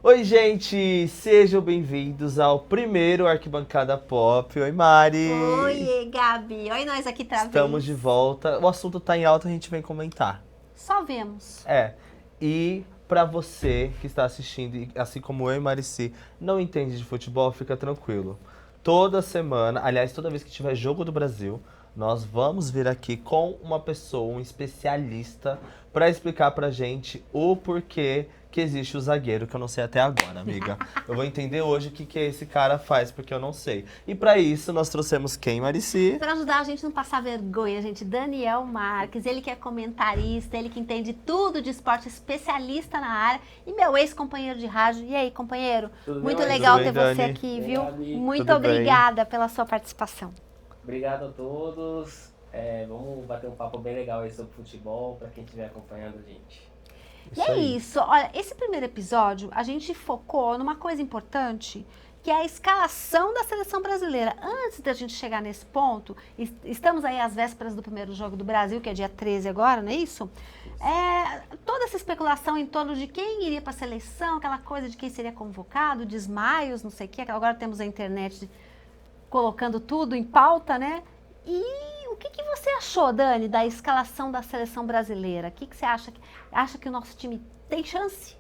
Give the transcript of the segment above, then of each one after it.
Oi, gente! Sejam bem-vindos ao primeiro Arquibancada Pop. Oi, Mari! Oi, Gabi. Oi, nós aqui outra Estamos de vez. volta. O assunto tá em alta, a gente vem comentar. Só vemos. E pra você que está assistindo, e assim como eu e Marici, não entende de futebol, fica tranquilo. Toda semana, aliás, toda vez que tiver jogo do Brasil, nós vamos vir aqui com uma pessoa, um especialista, pra explicar pra gente o porquê que existe o zagueiro, que eu não sei até agora, amiga. Eu vou entender hoje o que esse cara faz, porque eu não sei. E pra isso, nós trouxemos quem, Marici? Para ajudar a gente a não passar vergonha, gente, Daniel Marques, ele que é comentarista, ele que entende tudo de esporte, especialista na área e meu ex-companheiro de rádio. E aí, companheiro? Tudo Muito bem, legal Tudo bem, ter você Dani? aqui, Bem, viu? Gabi? Muito Tudo bem? obrigada pela sua participação. Obrigado a todos. Vamos bater um papo bem legal aí sobre futebol para quem estiver acompanhando a gente. E é isso, olha, esse primeiro episódio a gente focou numa coisa importante, que é a escalação da seleção brasileira. Antes da gente chegar nesse ponto, estamos aí às vésperas do primeiro jogo do Brasil, que é dia 13 agora, não é isso? Toda essa especulação em torno de quem iria para a seleção, aquela coisa de quem seria convocado, desmaios, não sei o quê. Agora temos a internet colocando tudo em pauta, né? E o que você achou, Dani, da escalação da seleção brasileira? O que você acha? Acha que o nosso time tem chance?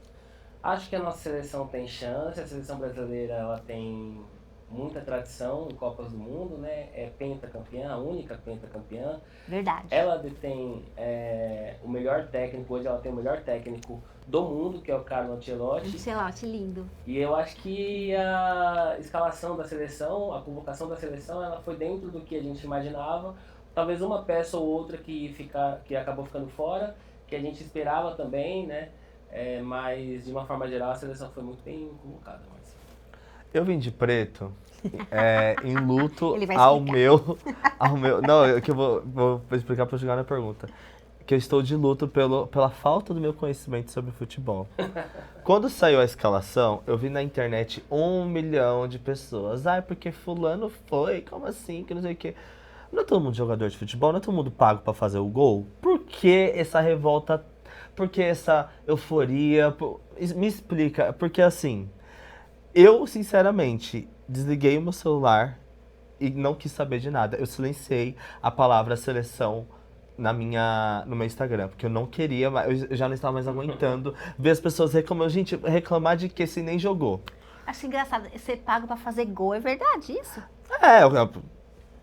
Acho que a nossa seleção tem chance. A seleção brasileira ela tem muita tradição em Copas do Mundo, né? É pentacampeã, a única pentacampeã. Verdade. Ela detém o melhor técnico, hoje ela tem o melhor técnico do mundo, que é o Carlo Ancelotti. Ancelotti, lindo. E eu acho que a escalação da seleção, a convocação da seleção, ela foi dentro do que a gente imaginava. Talvez uma peça ou outra que acabou ficando fora, que a gente esperava também, né? Mas de uma forma geral a seleção foi muito bem convocada. Mas... Eu vim de preto, em luto Ele vai ao explicar. meu. Não, que eu vou explicar pra chegar na pergunta. Que eu estou de luto pela falta do meu conhecimento sobre futebol. Quando saiu a escalação, eu vi na internet 1 milhão de pessoas. Ah, porque fulano foi, como assim, que não sei o quê. Não é todo mundo jogador de futebol, não é todo mundo pago pra fazer o gol? Por que essa revolta? Por que essa euforia? Me explica, porque assim, eu sinceramente desliguei o meu celular e não quis saber de nada. Eu silenciei a palavra seleção no meu Instagram, porque eu não queria, eu já não estava mais aguentando ver as pessoas reclamando. Gente, reclamar de que se nem jogou. Acho engraçado, ser pago pra fazer gol, é verdade isso?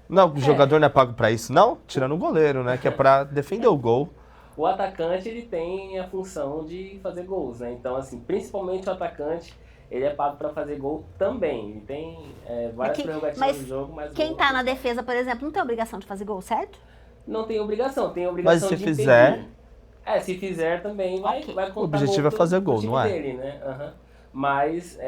Não, o jogador não é pago pra isso, não? Tirando o goleiro, né? Que é pra defender o gol. O atacante ele tem a função de fazer gols, né? Então, assim, principalmente o atacante, ele é pago para fazer gol também. Ele tem várias prerrogativas no jogo, mas quem gol tá na defesa, por exemplo, não tem obrigação de fazer gol, certo? não tem obrigação, tem obrigação Mas se de fizer, impedir. Se fizer também vai contar o objetivo gol é fazer pro gol, time não é? dele, né? Mas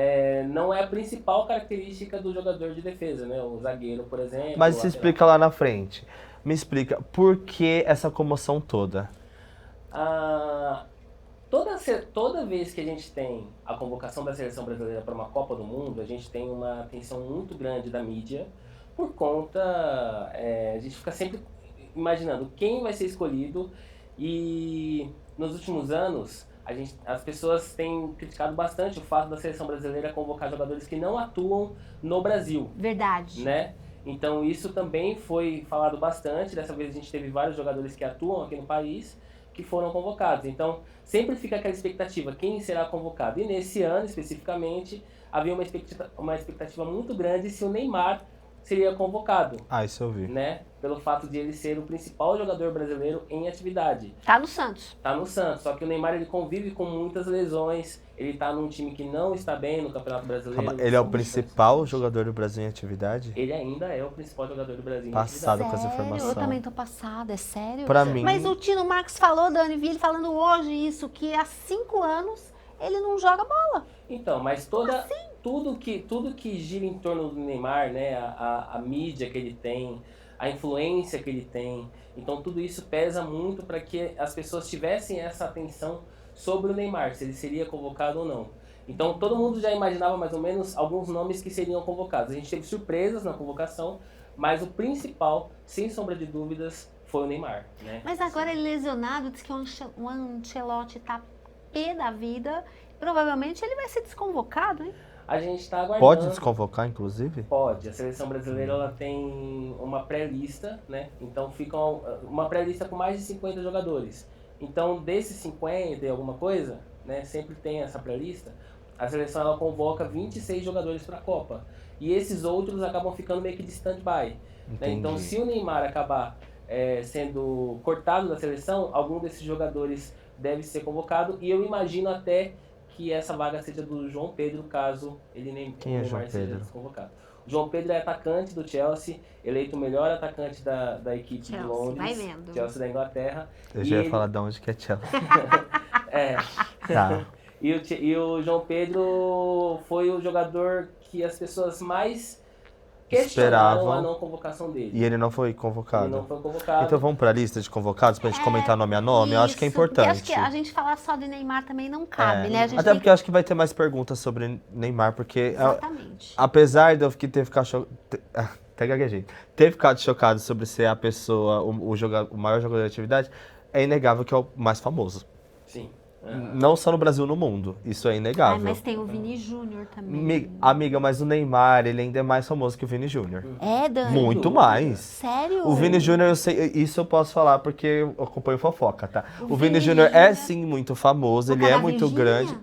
não é a principal característica do jogador de defesa, né? O zagueiro, por exemplo. Mas o se lateral. explica lá na frente. Me explica, por que essa comoção toda? Toda vez que a gente tem a convocação da seleção brasileira para uma Copa do Mundo, a gente tem uma atenção muito grande da mídia, por conta, a gente fica sempre imaginando quem vai ser escolhido, e nos últimos anos as pessoas têm criticado bastante o fato da seleção brasileira convocar jogadores que não atuam no Brasil. Verdade. Né? Então isso também foi falado bastante. Dessa vez a gente teve vários jogadores que atuam aqui no país que foram convocados. Então sempre fica aquela expectativa, quem será convocado? E nesse ano especificamente havia uma expectativa muito grande se o Neymar seria convocado. Isso eu vi. Né? Pelo fato de ele ser o principal jogador brasileiro em atividade. Tá no Santos. Tá no Santos, só que o Neymar ele convive com muitas lesões, ele tá num time que não está bem no Campeonato Brasileiro. Ele é o principal jogador do Brasil em atividade? Ele ainda é o principal jogador do Brasil em Passado atividade. com essa informação. Eu também tô passada, é sério? Pra mim... Mas o Tino Marcos falou, Dani, vi ele falando hoje isso, que há 5 anos ele não joga bola. Então, mas tudo que gira em torno do Neymar, né, a mídia que ele tem, a influência que ele tem, então tudo isso pesa muito para que as pessoas tivessem essa atenção sobre o Neymar, se ele seria convocado ou não. Então todo mundo já imaginava mais ou menos alguns nomes que seriam convocados. A gente teve surpresas na convocação, mas o principal, sem sombra de dúvidas, foi o Neymar. Né? Mas agora ele lesionado, diz que o Ancelotti tá pé da vida provavelmente ele vai ser desconvocado, hein? A gente está aguardando. Pode desconvocar, inclusive? Pode. A seleção brasileira ela tem uma pré-lista, né? Então fica uma pré-lista com mais de 50 jogadores. Então desses 50 e alguma coisa, né? Sempre tem essa pré-lista. A seleção ela convoca 26 jogadores para a Copa. E esses outros acabam ficando meio que de stand-by. Né? Então se o Neymar acabar sendo cortado da seleção, algum desses jogadores deve ser convocado. E eu imagino até que essa vaga seja do João Pedro, caso ele nem Quem é João Pedro? seja desconvocado. O João Pedro é atacante do Chelsea, eleito o melhor atacante da equipe Chelsea, de Londres, vai vendo. Chelsea da Inglaterra. Eu já ia falar de onde que é Chelsea. Tá. E o João Pedro foi o jogador que as pessoas mais questionaram Esperavam. a não convocação dele. E ele não foi convocado. Ele não foi convocado. Então vamos pra lista de convocados pra gente comentar nome a nome? Eu acho que é Isso, porque importante. acho que a gente falar só de Neymar também não cabe, né? A gente Até tem porque eu acho que vai ter mais perguntas sobre Neymar, porque Exatamente. apesar de eu ter ficado até gaguejei. Ter ficado chocado sobre ser a pessoa, o maior jogador de atividade, é inegável que é o mais famoso. Sim. Não só no Brasil, no mundo. Isso é inegável. Mas tem o Vini Júnior também. Amiga, mas o Neymar, ele ainda é mais famoso que o Vini Júnior. É, Dani? Muito mais. Sério? O Vini Júnior, eu sei, isso eu posso falar porque eu acompanho fofoca, tá? O Vini Vini Júnior Júnior é sim muito famoso, ele cara é da muito Virgínia? grande.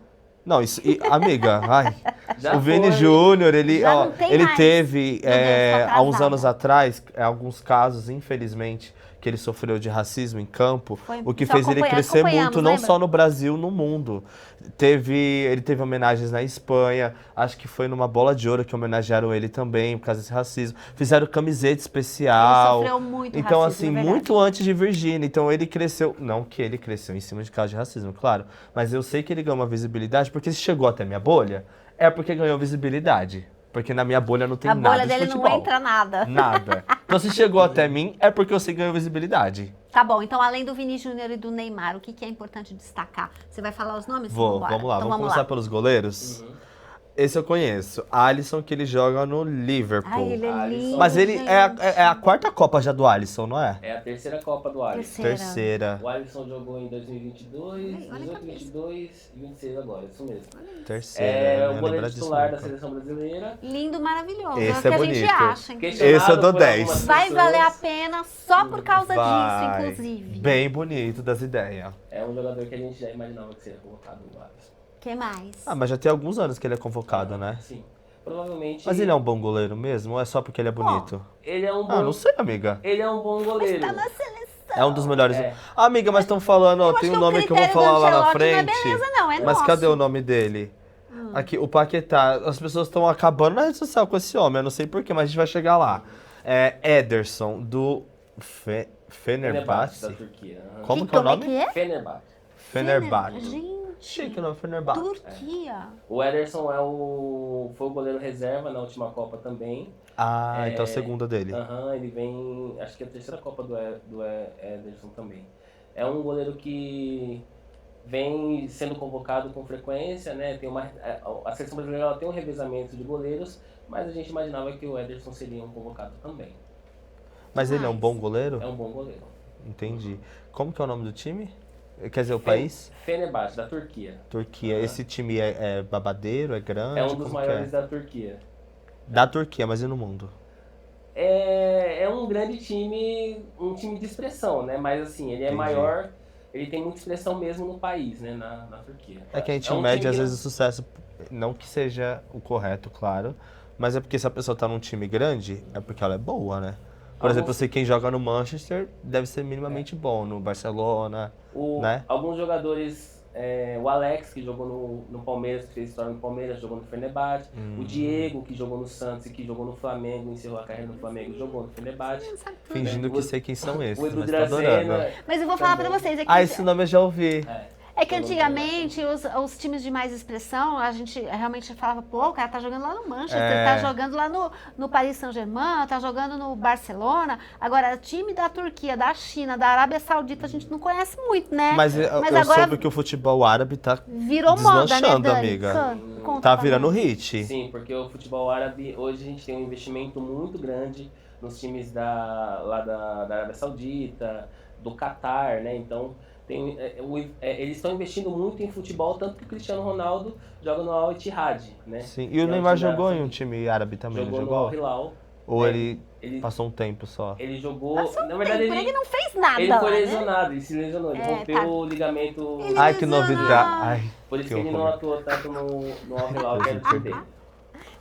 Não, isso, amiga, ai. Já O Vini foi. Júnior, ele, Já ó, não tem ele mais. teve, Meu Deus, tô há uns atrasada. anos atrás, alguns casos, infelizmente, que ele sofreu de racismo em campo, o que só fez ele crescer acompanhamos, muito, não lembra? só no Brasil, no mundo. Ele teve homenagens na Espanha, acho que foi numa bola de ouro que homenagearam ele também, por causa desse racismo. Fizeram camiseta especial. Ele sofreu muito Então, racismo, assim, é verdade. muito antes de Virgínia. Então, ele cresceu. Não que ele cresceu em cima de caso de racismo, claro. Mas eu sei que ele ganhou uma visibilidade, porque se chegou até minha bolha, é porque ganhou visibilidade. Porque na minha bolha não tem A nada bolha de dele futebol. não entra nada. Nada. Então, se chegou até mim, é porque eu sei que ganhou visibilidade. Tá bom, então além do Vini Júnior e do Neymar, o que é importante destacar? Você vai falar os nomes? Vamos lá. Então, Vamos começar pelos goleiros? Esse eu conheço. Alisson, que ele joga no Liverpool. Ai, ele é Alisson. lindo, Mas ele gente. é a quarta Copa já do Alisson, não é? É a terceira Copa do Alisson. Terceira. O Alisson jogou em 2022, Ai, olha a 18, cabeça. 22 e 26 agora, isso mesmo. Terceira. É não o ia goleiro lembrar disso titular da nunca. seleção brasileira. Lindo, maravilhoso. Esse é o que é a gente bonito. acha. entendeu? Questionado Esse eu dou por 10. algumas Vai pessoas. valer a pena só por causa disso, Vai. inclusive. Bem bonito das ideias. É um jogador que a gente já imaginava que seria colocado no Alisson. que mais? Ah, mas já tem alguns anos que ele é convocado, né? Sim. Provavelmente. Mas ele é um bom goleiro mesmo? Ou é só porque ele é bonito? Ele é um bom. Ah, não sei, amiga. Ele é um bom goleiro. Tá na seleção. É um dos melhores. É. Ah, amiga, mas estão falando, ó, Eu tem acho um que o nome que eu vou critério falar do lá na Ancelotti não é frente. beleza, não, é Mas nosso. cadê o nome dele? Aqui, o Paquetá. As pessoas estão acabando na rede social com esse homem, eu não sei porquê, mas a gente vai chegar lá. É Ederson, do Fenerbahçe da Fenerbahçe. Turquia. Como que é o nome? que é? Fenerbahçe. Fenerbahçe. Gente, Chique o nome, Fenerbahçe. Turquia. O Ederson foi o goleiro reserva na última Copa também. Ah, então a segunda dele. Ele vem, acho que é a terceira Copa do Ederson também. É um goleiro que vem sendo convocado com frequência, né? A seleção brasileira ela tem um revezamento de goleiros, mas a gente imaginava que o Ederson seria um convocado também. Mas ele é um bom goleiro? É um bom goleiro. Entendi. Como que é o nome do time? Quer dizer, o país? Fenerbahçe, da Turquia. Turquia. Esse time é babadeiro, é grande? É um dos como maiores que é? da Turquia. Da Turquia, mas e no mundo? É um grande time, um time de expressão, né? Mas assim, ele é Entendi. maior, ele tem muita expressão mesmo no país, né? Na Turquia. É que a gente um mede, time às que- vezes, o sucesso, não que seja o correto, claro, mas é porque se a pessoa tá num time grande, é porque ela é boa, né? Por exemplo, eu sei quem joga no Manchester deve ser minimamente bom, no Barcelona, né? Alguns jogadores, o Alex, que jogou no Palmeiras, que fez história no Palmeiras, jogou no Fenerbahçe. O Diego, que jogou no Santos e que jogou no Flamengo, encerrou a carreira no Flamengo, jogou no Fenerbahçe. Não sabe tudo. Fingindo que O- sei quem são esses, O Edu mas tô adorando. Dracena. Mas eu vou falar pra vocês, é que, Ah, esse nome eu já ouvi. é que antigamente os times de mais expressão, a gente realmente falava, pô, o cara tá jogando lá no Manchester, tá jogando lá no Paris Saint-Germain, tá jogando no Barcelona. Agora, time da Turquia, da China, da Arábia Saudita, a gente não conhece muito, né? Mas eu agora soube que o futebol árabe tá virou moda, né, deslanchando, Dani? amiga. Conta Tá pra virando nós. hit. Sim, porque o futebol árabe, hoje a gente tem um investimento muito grande nos times lá da Arábia Saudita, do Catar, né? Então, Eles estão investindo muito em futebol, tanto que o Cristiano Ronaldo joga no Al Ittihad, né? Sim. E o Neymar jogou em um time árabe também, jogou não no jogou? Al Hilal. Ou ele passou um tempo só? Ele jogou... Passou na verdade, ele não fez nada. ele foi lá, lesionado, ele se lesionou. Ele rompeu tá. o ligamento... Ele Ai, que lesionou. novidade. Ai, Por isso que que ele não horror. atuou tanto no Al Hilal, que era o time dele.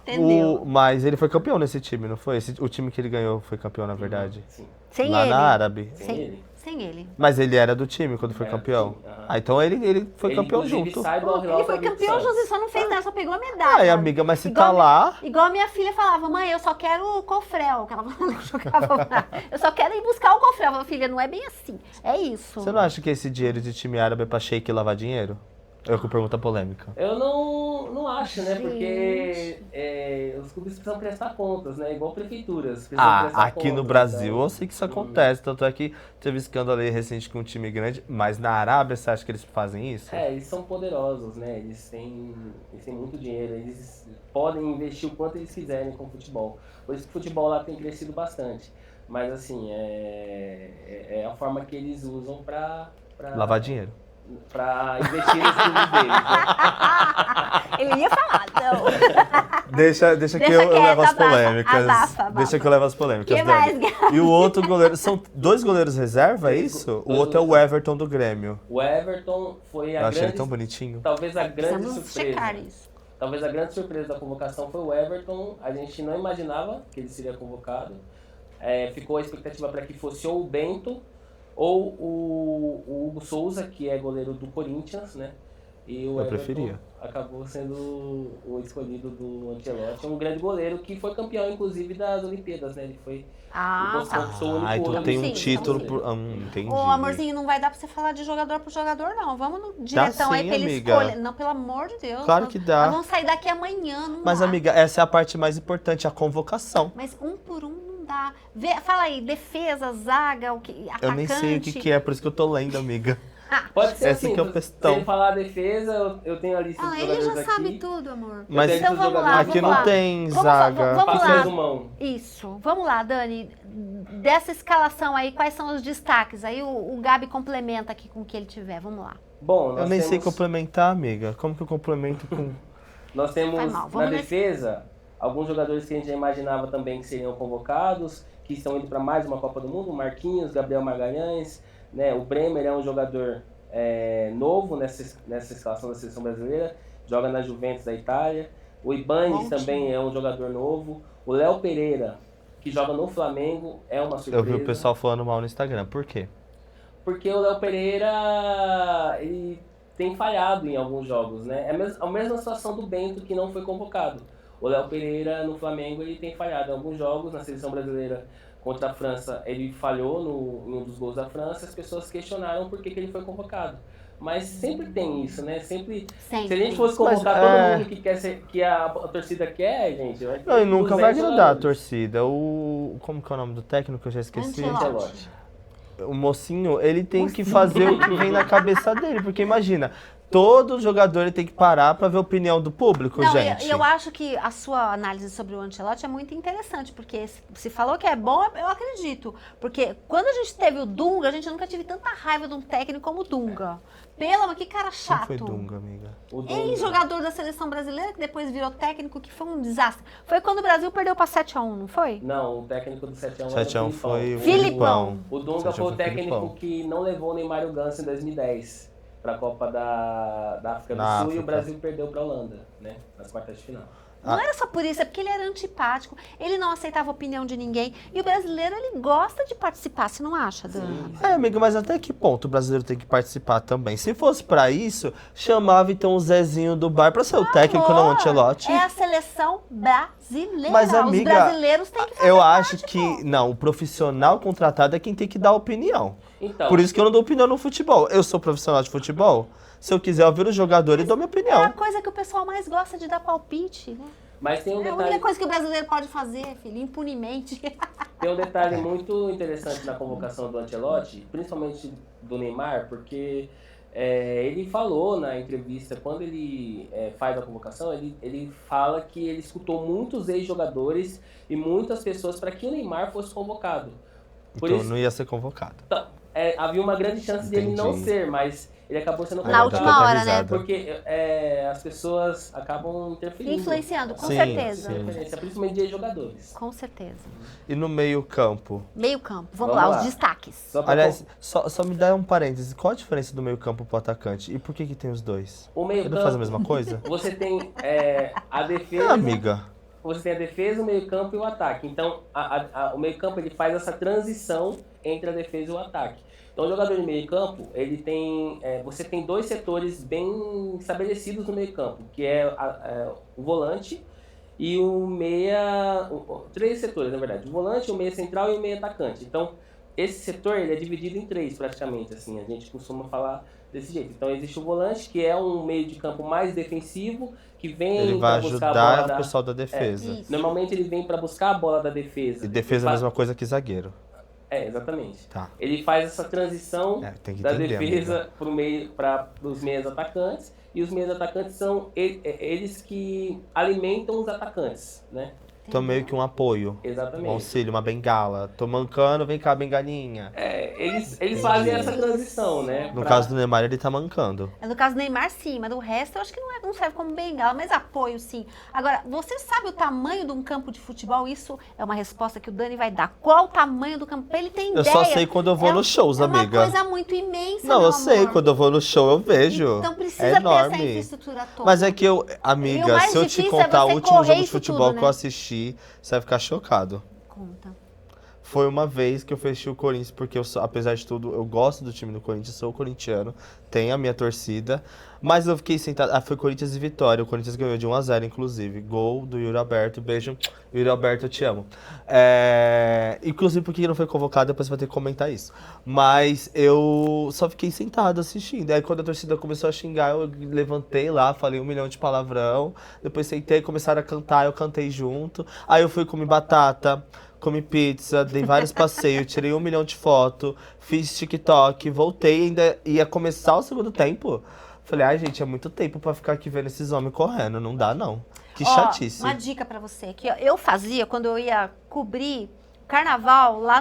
Entendeu? Mas ele foi campeão nesse time, não foi? O time que ele ganhou foi campeão, na verdade. Sim, Sem Lá ele. na Árabe. sem ele. Sem ele. Mas ele era do time quando foi Era do campeão. time, aham. Ah, então ele foi Ele, campeão inclusive, junto. sai do Al Hilal Ele foi pra vir pro campeão, Santos. José, só não fez nada, só pegou a medalha. Ai, amiga, mas se Igual tá lá... Igual a minha filha falava, mãe, eu só quero o cofrel. Que ela jogava lá. Eu só quero ir buscar o cofrel. Eu falava, filha, não é bem assim. É isso. Você não acha que esse dinheiro de time árabe é pra shake e lavar dinheiro? Eu com pergunta polêmica. Eu não acho, né? Gente. Porque os clubes precisam prestar contas, né? Igual prefeituras. Precisam prestar Aqui no contas, Brasil então. eu sei que isso acontece. Tanto é que teve escândalo aí recente com um time grande. Mas na Arábia, você acha que eles fazem isso? Eles são poderosos, né? Eles têm muito dinheiro, eles podem investir o quanto eles quiserem com o futebol. Por isso que o futebol lá tem crescido bastante. Mas assim, é a forma que eles usam pra Lavar dinheiro. Pra investir nos clubes deles, né? Ele ia falar, não. Deixa que eu quieto, levo as abafa, polêmicas. abafa. Deixa que eu levo as polêmicas. Que Dani. mais, Gabi? E o outro goleiro. São 2 goleiros reserva, é Dois isso? O dois outro é o goleiros. Everton do Grêmio. O Everton foi Eu a achei ele grande... tão bonitinho. Talvez a grande Precisamos surpresa. checar isso. Talvez a grande surpresa da convocação foi o Everton. A gente não imaginava que ele seria convocado. Ficou a expectativa para que fosse ou o Bento ou o Hugo Souza, que é goleiro do Corinthians, né? E o Eu Everton preferia. acabou sendo o escolhido do Ancelotti. Um grande goleiro que foi campeão, inclusive, das Olimpíadas, né? Ele foi... Ah, ele tá. conquistou o único Ai, tu ouro tem do um Sim, título Sim. por. Entendi. Ô, amorzinho, não vai dar pra você falar de jogador por jogador, não. Vamos no diretão aí sim, pra ele amiga. escolher. Não, pelo amor de Deus. Claro que dá. Nós vamos sair daqui amanhã, não Mas, dá. amiga, essa é a parte mais importante, a convocação. Mas um por um não dá. Fala aí, defesa, zaga, atacante. Eu nem sei o que é, por isso que eu tô lendo, amiga. Pode ser Essa assim, que é o se questão. ele falar a defesa, eu tenho a lista dos Ah, jogadores ele já aqui. sabe tudo, amor. Mas então vamos lá, aqui vamos não lá. tem Vamos- zaga. vamos Passa lá. resumão. Isso. Vamos lá, Dani. Dessa escalação aí, quais são os destaques? Aí o Gabi complementa aqui com o que ele tiver. Vamos lá. Bom, Eu nós nem temos, sei complementar, amiga. Como que eu complemento com. nós temos Vai mal, na vamos nesse- defesa alguns jogadores que a gente já imaginava também que seriam convocados, que estão indo para mais uma Copa do Mundo, o Marquinhos, Gabriel Magalhães, né? O Bremer é um jogador novo nessa escalação da seleção brasileira, joga na Juventus da Itália. O Ibanez Bom também é um jogador novo. O Léo Pereira, que joga no Flamengo, é uma surpresa. Eu vi o pessoal falando mal no Instagram. Por quê? Porque o Léo Pereira, ele tem falhado em alguns jogos, né? É a mesma situação do Bento, que não foi convocado. O Léo Pereira, no Flamengo, ele tem falhado em alguns jogos. Na seleção brasileira contra a França, ele falhou em um dos gols da França. As pessoas questionaram por que ele foi convocado. Mas sempre tem isso, né? Sempre. Sempre. Se a gente fosse convocar todo mundo que quer ser, que a torcida quer, gente... Vai ter Não, e nunca vai 200 agradar a jogadores. torcida. Como que é o nome do técnico? Eu já esqueci. Ancelotti. O mocinho, ele tem que fazer o que vem na cabeça dele. Porque imagina, todo jogador ele tem que parar pra ver a opinião do público, Não, gente. eu acho que a sua análise sobre o Ancelotti é muito interessante, porque se falou que é bom, eu acredito. Porque quando a gente teve o Dunga, a gente nunca teve tanta raiva de um técnico como o Dunga. Que cara Quem chato. foi Dunga, amiga? O Dunga. Ex-jogador da seleção brasileira, que depois virou técnico, que foi um desastre. Foi quando o Brasil perdeu pra 7-1, não foi? Não, o técnico do 7x1 7x1 foi o Filipão. Filipão. O Dunga 7x1 foi o técnico Filipão. que não levou o Neymar e o Ganso em 2010 para a Copa da África do Na Sul e África. o Brasil perdeu para a Holanda, né, nas quartas de final. Não era só por isso, é porque ele era antipático, ele não aceitava a opinião de ninguém. E o brasileiro, ele gosta de participar, você não acha, Dani? É, amiga, mas até que ponto o brasileiro tem que participar também? Se fosse pra isso, chamava então o Zezinho do bar pra ser o técnico, não o Ancelotti. É a seleção brasileira. Mas, amiga, os brasileiros têm que fazer eu acho parte, que, pô. não, o profissional contratado é quem tem que dar opinião. Então, Por isso que eu não dou opinião no futebol. Eu sou profissional de futebol, se eu quiser ouvir o jogador, eu dou minha É a opinião. coisa que o pessoal mais gosta de dar palpite, né? mas tem um É a única detalhe, coisa que o brasileiro pode fazer, filho, impunemente. tem um detalhe muito interessante na convocação do Ancelotti, principalmente do Neymar, porque ele falou na entrevista, quando ele faz a convocação, ele fala que ele escutou muitos ex-jogadores e muitas pessoas para que o Neymar fosse convocado. Por Então isso, não ia ser convocado. havia uma grande chance de ele não Entendi. ser, mas ele acabou sendo Na colocado. última hora, né? Porque as pessoas acabam interferindo. Influenciando, com Sim, certeza. sim. Principalmente de jogadores. Com certeza. E no meio campo? Meio campo. Vamos Vamos lá, lá. os destaques. Só pra Aliás, só me dá um parêntese. Qual a diferença do meio campo pro atacante? E por que tem os dois? o meio Ele não faz a campo, mesma coisa? você tem a defesa. É, amiga. Você tem a defesa, o meio campo e o ataque. Então, o meio campo ele faz essa transição entre a defesa e o ataque. Então, o jogador de meio campo, ele tem, você tem dois setores bem estabelecidos no meio campo, que é o volante e o meia... três setores, na verdade. O volante, o meia central e o meia atacante. Então, esse setor ele é dividido em três, praticamente. Assim, a gente costuma falar desse jeito. Então, existe o volante, que é um meio de campo mais defensivo, que vem Ele vai pra buscar a ajudar bola o pessoal da defesa. Isso. Normalmente ele vem para buscar a bola da defesa. E defesa é a Ele mesma coisa que zagueiro. exatamente. Tá. Ele faz essa transição Tem que da entender, defesa para os meias atacantes. E os meias atacantes são eles que alimentam os atacantes, né? Então meio que um apoio. Um Exatamente. auxílio, uma bengala. Tô mancando, vem cá, bengalinha. Eles fazem essa transição, né? No caso do Neymar, ele tá mancando. No caso do Neymar, sim, mas do resto eu acho que não serve como bengala, mas apoio, sim. Agora, você sabe o tamanho de um campo de futebol? Isso é uma resposta que o Dani vai dar. Qual o tamanho do campo? Pra ele ter ideia. Eu só sei quando eu vou nos shows, amiga. É uma coisa muito imensa, Não, meu eu sei, amor. quando eu vou no show eu vejo. Então precisa É ter essa enorme. infraestrutura toda. Mas é que eu, E o amiga, mais se eu te difícil é contar o você último correr jogo de isso futebol tudo, que eu né? assisti, você vai ficar chocado. Conta. Foi uma vez que eu fechei o Corinthians, porque eu sou, apesar de tudo, eu gosto do time do Corinthians, sou corintiano, tenho a minha torcida, mas eu fiquei sentado, foi Corinthians e Vitória, o Corinthians ganhou de 1-0, inclusive, gol do Yuri Alberto, beijo, Yuri Alberto, eu te amo. Inclusive porque ele não foi convocado, depois você vai ter que comentar isso. Mas eu só fiquei sentado assistindo, aí quando a torcida começou a xingar, eu levantei lá, falei 1 milhão de palavrão, depois sentei, começaram a cantar, eu cantei junto, aí eu fui comer batata, comi pizza, dei vários passeios, tirei 1 milhão de fotos, fiz TikTok, voltei, ainda ia começar o segundo tempo. Falei, ai gente, é muito tempo pra ficar aqui vendo esses homens correndo, não dá não. Que chatice. Uma dica pra você, que eu fazia quando eu ia cobrir carnaval lá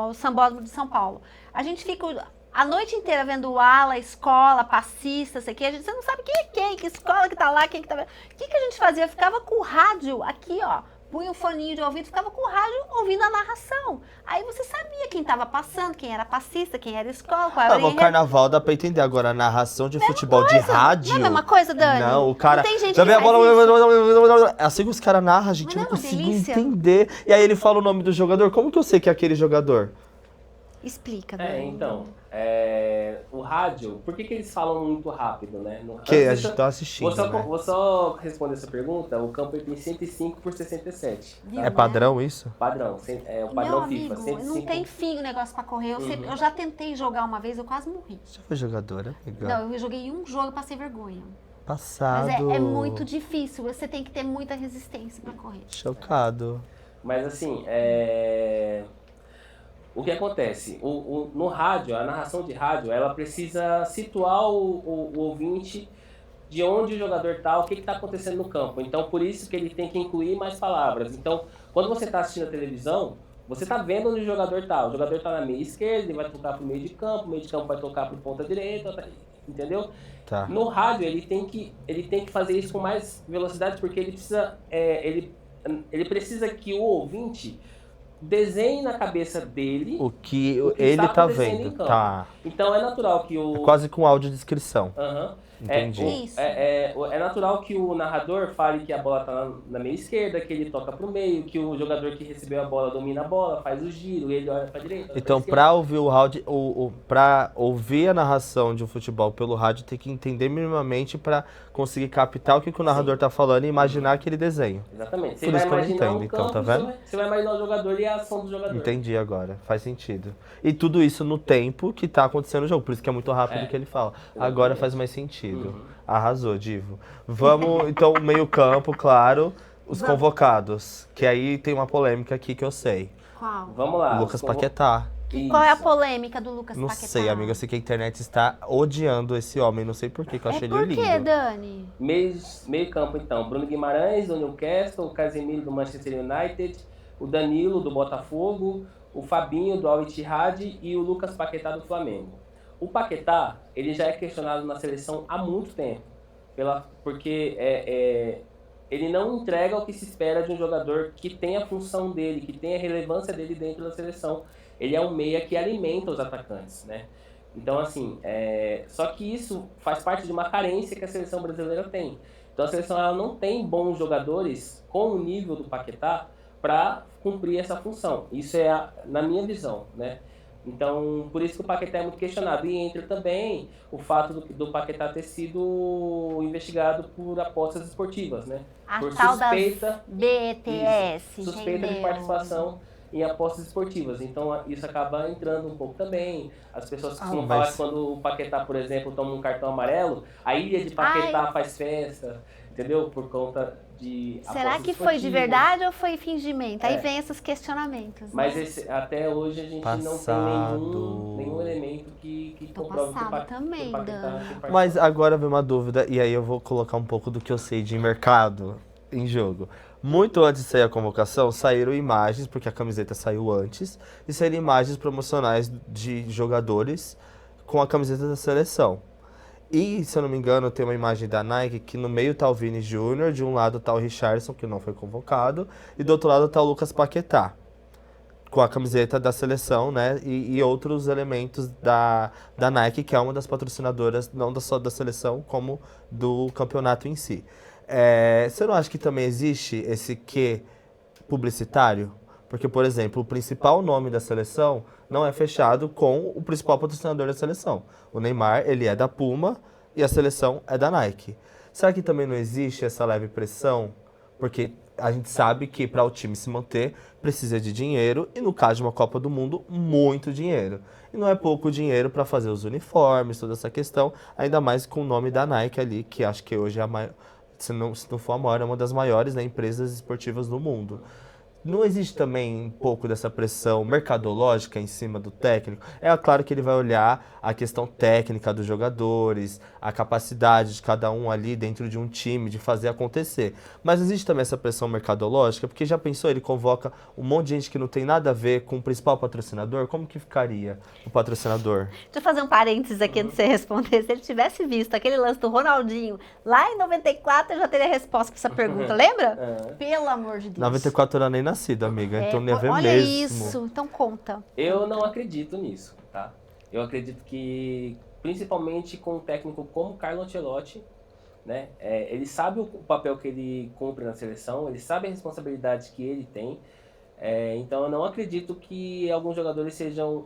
no Sambódromo de São Paulo. A gente fica a noite inteira vendo ala, escola, passista, sei o que, você não sabe quem é quem, que escola que tá lá, quem que tá vendo. O que a gente fazia? Eu ficava com o rádio aqui, ó. Punha um foninho de ouvido, ficava com o rádio ouvindo a narração. Aí você sabia quem estava passando, quem era passista, quem era escola, qual era o O enredo. carnaval dá pra entender, agora a narração de futebol de rádio... Não é a mesma coisa, Dani? Não, o cara... Não tem gente já que vem a faz bola... Assim que os caras narram, a gente Mas não não é uma consigo delícia? entender. E aí ele fala o nome do jogador, como que eu sei que é aquele jogador? Explica, Dani. Então, o rádio, por que eles falam muito rápido, né? Que a gente tá assistindo, Vou só responder essa pergunta, o campo tem 105 por 67. Viu, É né? padrão isso? Padrão, é o padrão Meu amigo, FIFA, 105. não tem fim o negócio pra correr. Eu já tentei jogar uma vez, eu quase morri. Você foi jogadora, amiga? Não, eu joguei um jogo e passei vergonha. Passado. Mas é muito difícil, você tem que ter muita resistência pra correr. Chocado. Mas assim, o que acontece? No rádio, a narração de rádio, ela precisa situar o ouvinte de onde o jogador está, o que está acontecendo no campo. Então, por isso que ele tem que incluir mais palavras. Então, quando você está assistindo a televisão, você está vendo onde o jogador está. O jogador está na meia esquerda, ele vai tocar para o meio de campo vai tocar para o ponta direita, entendeu? Tá. No rádio, ele tem que fazer isso com mais velocidade, porque ele precisa, ele precisa que o ouvinte desenhe na cabeça dele O que o que ele está tá acontecendo em vendo. campo. Tá. Então é natural que o... É quase com audiodescrição. Aham. Entendi. Isso. É natural que o narrador fale que a bola tá na meia esquerda, que ele toca pro meio, que o jogador que recebeu a bola domina a bola, faz o giro, ele olha pra direita. olha Então, pra esquerda. pra ouvir o rádio, pra ouvir a narração de um futebol pelo rádio, tem que entender minimamente pra conseguir captar o que o narrador tá falando e imaginar aquele desenho. Exatamente. Você Por vai isso que eu não imaginar entendo, um então, campo, tá vendo? você vai imaginar o jogador e a ação do jogador. Entendi agora, faz sentido. E tudo isso no tempo que tá acontecendo no jogo, por isso que é muito rápido que ele fala. Agora faz mais sentido. Arrasou, Divo. Vamos, então, meio campo, claro, os convocados. Que aí tem uma polêmica aqui que eu sei. Qual? Vamos lá. Lucas Paquetá. Qual é a Isso. polêmica do Lucas Não Paquetá? sei, amiga, eu sei que a internet está odiando esse homem, não sei por quê, que eu achei ele Por lindo. quê, Dani? Meio campo, então. Bruno Guimarães, do Newcastle, o Casemiro, do Manchester United, o Danilo, do Botafogo, o Fabinho do Al Ittihad e o Lucas Paquetá do Flamengo. O Paquetá, ele já é questionado na seleção há muito tempo, porque ele não entrega o que se espera de um jogador que tem a função dele, que tem a relevância dele dentro da seleção. Ele é um meia que alimenta os atacantes, né? Então, assim, só que isso faz parte de uma carência que a seleção brasileira tem. Então, a seleção ela não tem bons jogadores com o nível do Paquetá para cumprir essa função. Isso é na minha visão, né? Então, por isso que o Paquetá é muito questionado. E entra também o fato do Paquetá ter sido investigado por apostas esportivas, né? A por tal suspeita, das BTS, suspeita de entendeu? participação em apostas esportivas. Então, isso acaba entrando um pouco também. As pessoas costumam mas- falar que quando o Paquetá, por exemplo, toma um cartão amarelo, a ilha de Paquetá faz festa, entendeu? Por conta de Será apostas que foi de esportivas. verdade ou foi fingimento? Aí É. vem esses questionamentos. Mas né? até hoje a gente não tem Passado. nenhum elemento que Tô comprove que o passada também, que o Paquetá Dan. tem participado. Mas agora vem uma dúvida, e aí eu vou colocar um pouco do que eu sei de mercado em jogo. Muito antes de sair a convocação, saíram imagens, porque a camiseta saiu antes, e saíram imagens promocionais de jogadores com a camiseta da seleção. E, se eu não me engano, tem uma imagem da Nike que no meio tá o Vini Júnior, de um lado tá o Richarlison, que não foi convocado, e do outro lado tá o Lucas Paquetá, com a camiseta da seleção, né? E outros elementos da Nike, que é uma das patrocinadoras, não só da seleção, como do campeonato em si. Você não acha que também existe esse quê publicitário? Porque, por exemplo, o principal nome da seleção não é fechado com o principal patrocinador da seleção. O Neymar, ele é da Puma e a seleção é da Nike. Será que também não existe essa leve pressão? Porque a gente sabe que para o time se manter precisa de dinheiro e no caso de uma Copa do Mundo, muito dinheiro. E não é pouco dinheiro para fazer os uniformes, toda essa questão, ainda mais com o nome da Nike ali, que acho que hoje é a maior, se não for a maior, é uma das maiores, né, empresas esportivas do mundo. Não existe também um pouco dessa pressão mercadológica em cima do técnico? É claro que ele vai olhar a questão técnica dos jogadores, a capacidade de cada um ali dentro de um time de fazer acontecer. Mas existe também essa pressão mercadológica, porque já pensou, ele convoca um monte de gente que não tem nada a ver com o principal patrocinador? Como que ficaria o patrocinador? Deixa eu fazer um parênteses aqui antes de você responder. Se ele tivesse visto aquele lance do Ronaldinho lá em 94, eu já teria resposta para essa pergunta. Lembra? Pelo amor de Deus. 94 era nem nascido, amiga, então não ia ver olha mesmo. isso, então conta. Eu não acredito nisso, tá? Eu acredito que, principalmente com um técnico como Carlo Ancelotti, né? Ele sabe o papel que ele cumpre na seleção, ele sabe a responsabilidade que ele tem. Então eu não acredito que alguns jogadores sejam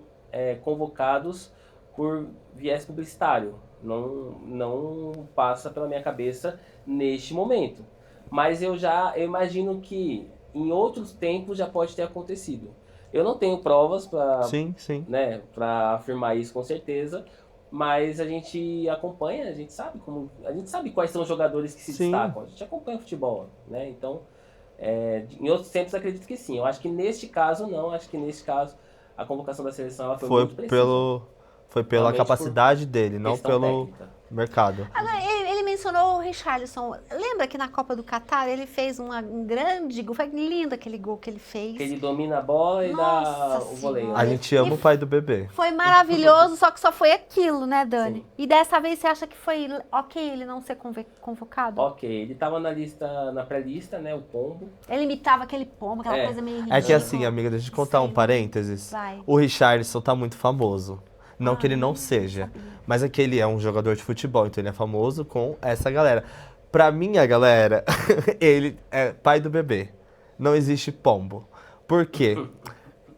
convocados por viés publicitário. Não passa pela minha cabeça neste momento. Mas eu imagino que em outros tempos já pode ter acontecido. Eu não tenho provas para Sim. afirmar isso com certeza, mas a gente acompanha, a gente sabe quais são os jogadores que se Sim. destacam, a gente acompanha o futebol, né? Então, em outros tempos acredito que sim. Eu acho que neste caso não, acho que neste caso a convocação da seleção ela foi muito precisa. Foi pela Realmente capacidade dele, não questão pelo técnica. mercado. Agora, ele mencionou o Richarlison. Lembra que na Copa do Catar ele fez um grande gol? Foi lindo aquele gol que ele fez. Que ele domina a bola e dá Nossa o voleio. Senhora. A gente ama o pai do bebê. Foi maravilhoso, só que só foi aquilo, né, Dani? Sim. E dessa vez você acha que foi ok ele não ser convocado? Ok, ele estava na pré-lista, né, o pombo. Ele imitava aquele pombo, aquela coisa meio ridícula. É que assim, amiga, deixa eu te contar um parênteses. Vai. O Richarlison tá muito famoso. Não que ele não seja, mas é que ele é um jogador de futebol, então ele é famoso com essa galera. Pra minha galera, ele é pai do bebê. Não existe pombo. Por quê?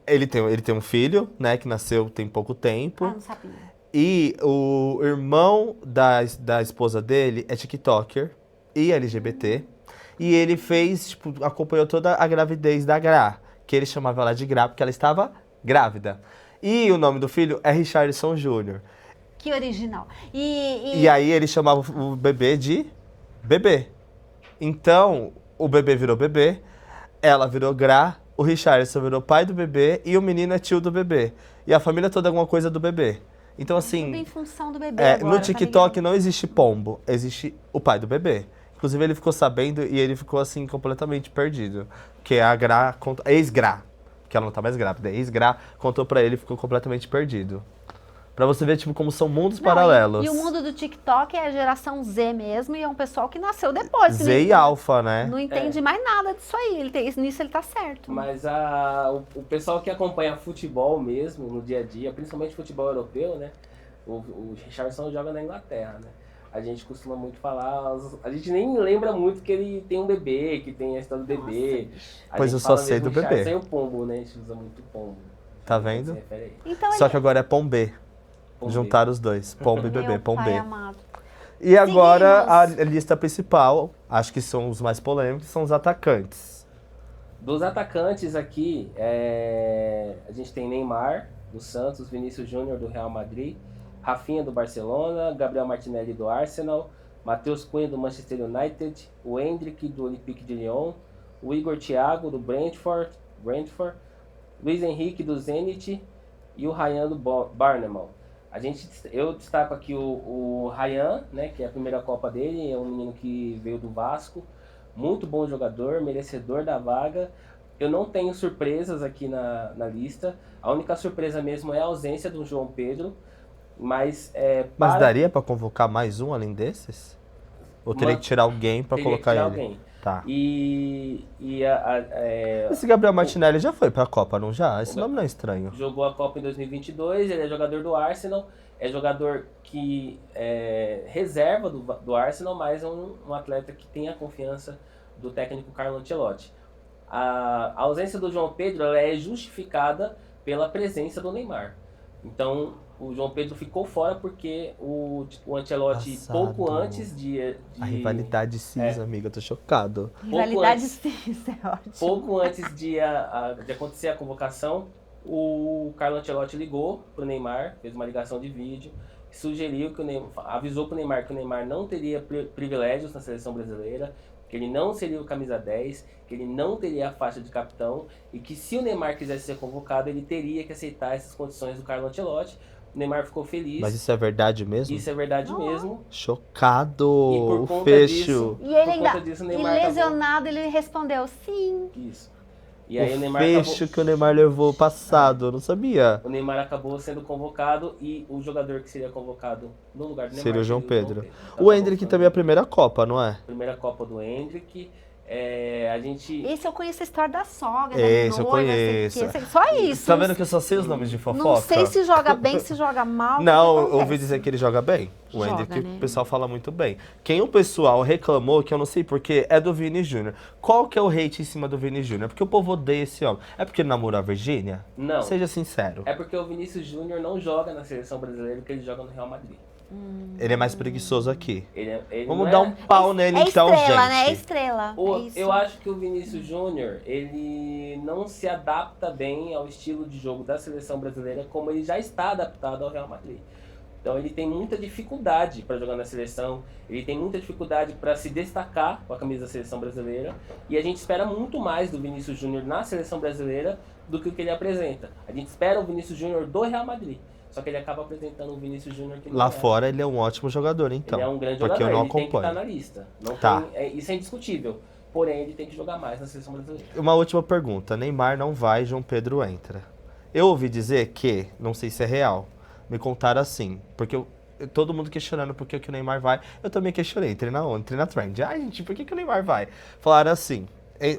Ele tem um filho, né, que nasceu tem pouco tempo. Ah, não sabia. E o irmão da esposa dele é TikToker e LGBT. E ele acompanhou toda a gravidez da Gra, que ele chamava ela de Gra porque ela estava grávida. E o nome do filho é Richarlison Jr. Que original. E aí ele chamava o bebê de bebê. Então, o bebê virou bebê, ela virou Gra, o Richarlison virou pai do bebê e o menino é tio do bebê. E a família toda é alguma coisa do bebê. Então, Tudo assim, em função do bebê agora, no tá TikTok ligado? não existe pombo, existe o pai do bebê. Inclusive, ele ficou sabendo e ele ficou, assim, completamente perdido. Que é a Gra, ex-Gra. que ela não tá mais grávida. A ex-gra contou pra ele e ficou completamente perdido. Pra você ver, tipo, como são mundos paralelos. E o mundo do TikTok é a geração Z mesmo, e é um pessoal que nasceu depois. Z e Alpha, né? Não entende mais nada disso aí. Nisso ele tá certo. Mas o pessoal que acompanha futebol mesmo, no dia a dia, principalmente futebol europeu, né? O Richarlison joga na Inglaterra, né? A gente costuma muito falar, a gente nem lembra muito que ele tem um bebê, que tem a história do bebê. Pois eu só sei do bebê. Sem o pombo, né? A gente usa muito pombo. Tá vendo? Então, Só que agora é Pombê. Pombo. Juntaram os dois. Pombo e bebê, meu pai Pombê. amado. E agora a Seguimos. lista principal, acho que são os mais polêmicos, são os atacantes. Dos atacantes aqui, a gente tem Neymar, do Santos, Vinícius Júnior, do Real Madrid, Rafinha, do Barcelona, Gabriel Martinelli, do Arsenal, Matheus Cunha, do Manchester United, o Endrick, do Olympique de Lyon, o Igor Thiago, do Brentford, Luiz Henrique, do Zenit e o Ryan, do Bournemouth. Eu destaco aqui o Ryan, né, que é a primeira Copa dele, é um menino que veio do Vasco, muito bom jogador, merecedor da vaga. Eu não tenho surpresas aqui na lista, a única surpresa mesmo é a ausência do João Pedro, mas... Mas daria pra convocar mais um além desses? Ou teria que tirar alguém pra colocar ele? Alguém. Tá. Esse Esse Gabriel Martinelli já foi pra Copa, não já? Esse nome não é estranho. Jogou a Copa em 2022, ele é jogador do Arsenal, é jogador que é reserva do Arsenal, mas é um atleta que tem a confiança do técnico Carlo Ancelotti. A ausência do João Pedro ela é justificada pela presença do Neymar. Então, o João Pedro ficou fora porque o Ancelotti, pouco antes de... A rivalidade cis, amiga, eu tô chocado. Rivalidade cis, é ótimo. Pouco antes de acontecer a convocação, o Carlo Ancelotti ligou pro Neymar, fez uma ligação de vídeo, sugeriu que avisou pro Neymar que o Neymar não teria privilégios na seleção brasileira, que ele não seria o camisa 10, que ele não teria a faixa de capitão e que se o Neymar quisesse ser convocado, ele teria que aceitar essas condições do Carlo Ancelotti. O Neymar ficou feliz. Mas isso é verdade mesmo? Isso é verdade mesmo. Chocado! E por O conta fecho! E ele por ainda, conta disso, o e Neymar lesionado, ele respondeu sim. Isso. E aí O fecho que o Neymar levou passado, eu não sabia. O Neymar acabou sendo convocado e o jogador que seria convocado no lugar do Neymar Seria o João Pedro. Então, O Endrick também é a primeira Copa, não é? Primeira Copa do Endrick. A gente... Esse eu conheço a história da sogra, Esse da eu noiva, conheço. Só isso. Tá vendo que eu só sei os nomes de fofoca? Não sei se joga bem, se joga mal. Não, o que eu ouvi acontece. dizer que ele joga bem. O Joga, Endrick, né? o pessoal fala muito bem. Quem o pessoal reclamou, que eu não sei porquê, é do Vini Júnior. Qual que é o hate em cima do Vini Júnior? Porque o povo odeia esse homem. É porque ele namorou a Virgínia? Não. Seja sincero. É porque o Vinícius Júnior não joga na seleção brasileira, porque ele joga no Real Madrid. Ele é mais preguiçoso aqui. Ele Vamos não dar um pau nele É então, estrela, gente. né? É estrela. É isso. Eu acho que o Vinícius Júnior, ele não se adapta bem ao estilo de jogo da seleção brasileira, como ele já está adaptado ao Real Madrid. Então ele tem muita dificuldade para jogar na seleção, ele tem muita dificuldade para se destacar com a camisa da seleção brasileira, e a gente espera muito mais do Vinícius Júnior na seleção brasileira do que o que ele apresenta. A gente espera o Vinícius Júnior do Real Madrid, só que ele acaba apresentando o Vinícius Júnior que Lá fora ele é um ótimo jogador, então. ele é um grande porque jogador, eu não ele tem que estar acompanho. na lista. Não Tá. isso é indiscutível. Porém, ele tem que jogar mais na seleção brasileira. Uma última pergunta. Neymar não vai, João Pedro entra. Eu ouvi dizer que, não sei se é real, me contaram assim, porque todo mundo questionando por que o Neymar vai, eu também questionei, entrei na trend. Ai, gente, por que o Neymar vai? Falaram assim,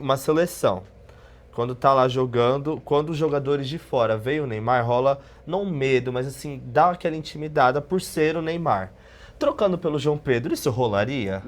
uma seleção, quando tá lá jogando, quando os jogadores de fora veem o Neymar, rola não medo, mas assim, dá aquela intimidada por ser o Neymar. Trocando pelo João Pedro, isso rolaria?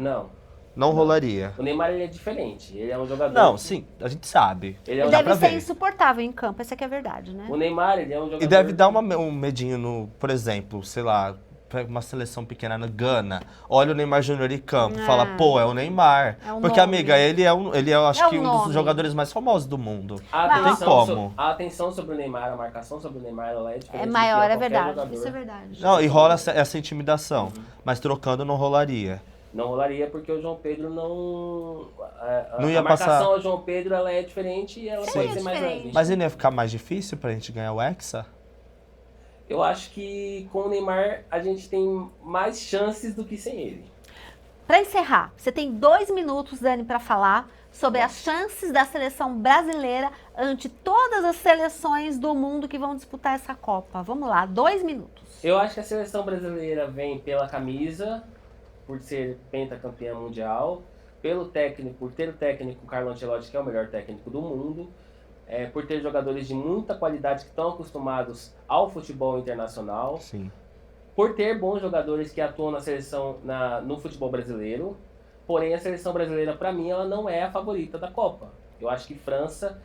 Não rolaria. O Neymar ele é diferente. Ele é um jogador. Não, sim, a gente sabe. Ele é um Ele deve pra ser ver. insuportável em campo, essa que é a verdade, né? O Neymar, ele é um jogador. E deve dar um medinho no, por exemplo, sei lá, pega uma seleção pequena na Gana, olha o Neymar Júnior em campo, fala, pô, é o Neymar. É o Porque, nome. amiga, ele é, eu acho É o que um nome. dos jogadores mais famosos do mundo. A Não tem como. A atenção sobre o Neymar, a marcação sobre o Neymar, ela é diferente. É do que maior, é qualquer verdade. jogador. Isso é verdade. Não, e rola essa intimidação, mas trocando não rolaria. Não rolaria porque o João Pedro não. Não ia a marcação passar. ao João Pedro ela é diferente e ela pode ser mais diferente. leve. Mas ele ia ficar mais difícil pra gente ganhar o Hexa? Eu acho que com o Neymar a gente tem mais chances do que sem ele. Pra encerrar, você tem 2 minutos, Dani, pra falar sobre as chances da seleção brasileira ante todas as seleções do mundo que vão disputar essa Copa. Vamos lá, 2 minutos. Eu acho que a seleção brasileira vem pela camisa, por ser pentacampeã mundial, pelo técnico, por ter o técnico Carlo Ancelotti, que é o melhor técnico do mundo, por ter jogadores de muita qualidade que estão acostumados ao futebol internacional, Sim. por ter bons jogadores que atuam na seleção, no futebol brasileiro. Porém, a seleção brasileira, para mim, ela não é a favorita da Copa. Eu acho que França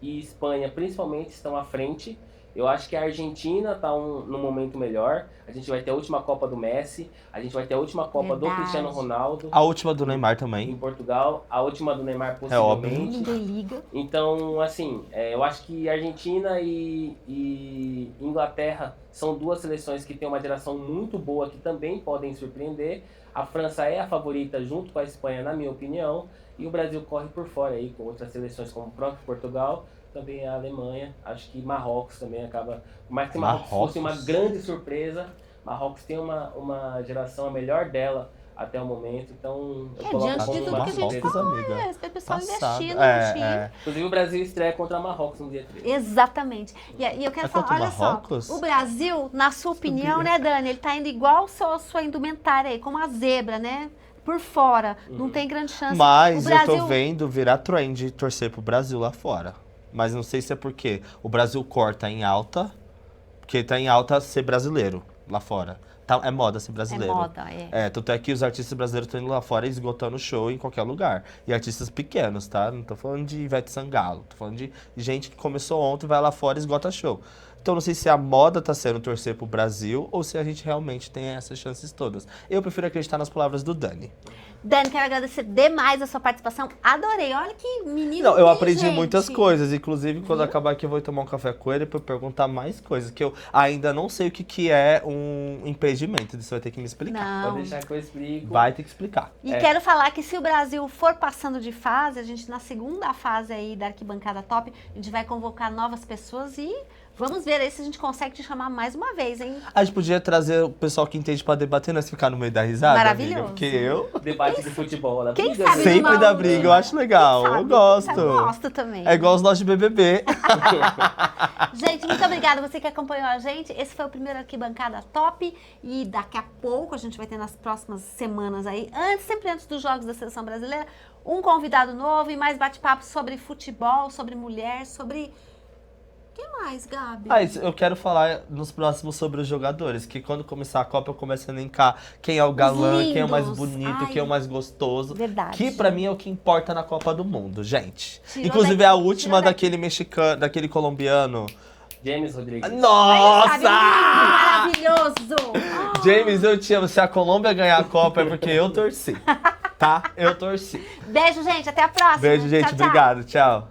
e Espanha, principalmente, estão à frente. Eu acho que a Argentina está num momento melhor. A gente vai ter a última Copa do Messi, a gente vai ter a última Copa do Verdade. Cristiano Ronaldo A última do Neymar em também. Portugal, a última do Neymar É óbvio. possivelmente. Ninguém liga. Então, assim, eu acho que Argentina e Inglaterra são duas seleções que têm uma geração muito boa, que também podem surpreender. A França é a favorita junto com a Espanha, na minha opinião, e o Brasil corre por fora aí com outras seleções como o próprio Portugal, também a Alemanha. Acho que Marrocos também acaba, por mais que Marrocos fosse uma grande surpresa, Marrocos tem uma geração a melhor dela até o momento, então eu coloco Diante de como tudo uma que a gente surpresa. falou, amiga. esse pessoal Passado. investindo no time. Inclusive o Brasil estreia contra Marrocos no dia 13. Exatamente. E eu quero É falar, contra o olha Marrocos? só, o Brasil, na sua opinião, né, Dani, ele tá indo igual sua indumentária aí, como a zebra, né? Por fora. Não tem grande chance. Mas o Brasil... eu tô vendo virar trend e torcer pro Brasil lá fora. Mas não sei se é porque o Brasil corta em alta, porque tá em alta ser brasileiro lá fora. É moda ser brasileiro. É moda, é. Tanto é que os artistas brasileiros estão indo lá fora esgotando o show em qualquer lugar. E artistas pequenos, tá? Não tô falando de Ivete Sangalo. Tô falando de gente que começou ontem, vai lá fora e esgota show. Então não sei se a moda tá sendo torcer pro Brasil ou se a gente realmente tem essas chances todas. Eu prefiro acreditar nas palavras do Dani. Dani, quero agradecer demais a sua participação. Adorei. Olha que menino. Não, eu aprendi inteligente. muitas coisas. Inclusive, quando acabar aqui, eu vou tomar um café com ele pra perguntar mais coisas. Que eu ainda não sei o que é um impedimento. Você vai ter que me explicar. Não. Pode deixar que eu explico. Vai ter que explicar. E quero falar que se o Brasil for passando de fase, a gente na segunda fase aí da Arquibancada Top, a gente vai convocar novas pessoas e vamos ver aí se a gente consegue te chamar mais uma vez, hein? A gente podia trazer o pessoal que entende pra debater, nós ficar no meio da risada, Maravilhoso. amiga, porque eu Debate de futebol. Ela Quem briga, sabe né? no sempre mal- dá briga, eu acho legal, Sabe? eu gosto. Eu gosto também. É igual os nossos de BBB. Gente, muito obrigada você que acompanhou a gente. Esse foi o primeiro Arquibancada Top e daqui a pouco a gente vai ter nas próximas semanas aí, sempre antes dos Jogos da Seleção Brasileira, um convidado novo e mais bate-papo sobre futebol, sobre mulher, sobre... O que mais, Gabi? Eu quero falar nos próximos sobre os jogadores, que quando começar a Copa eu começo a elencar quem é o galã, quem é o mais lindos. bonito, Ai, quem é o mais gostoso. verdade. Que pra mim é o que importa na Copa do Mundo, gente. Tirou Inclusive daqui, a tirou última daqui. daquele mexicano, daquele colombiano. James Rodrigues. Nossa! Sabe, um lindo, maravilhoso! James, eu te amo. Se a Colômbia ganhar a Copa é porque eu torci. Tá? Eu torci. Beijo, gente. Até a próxima. Beijo, gente. Tchau, tchau. Obrigado. Tchau.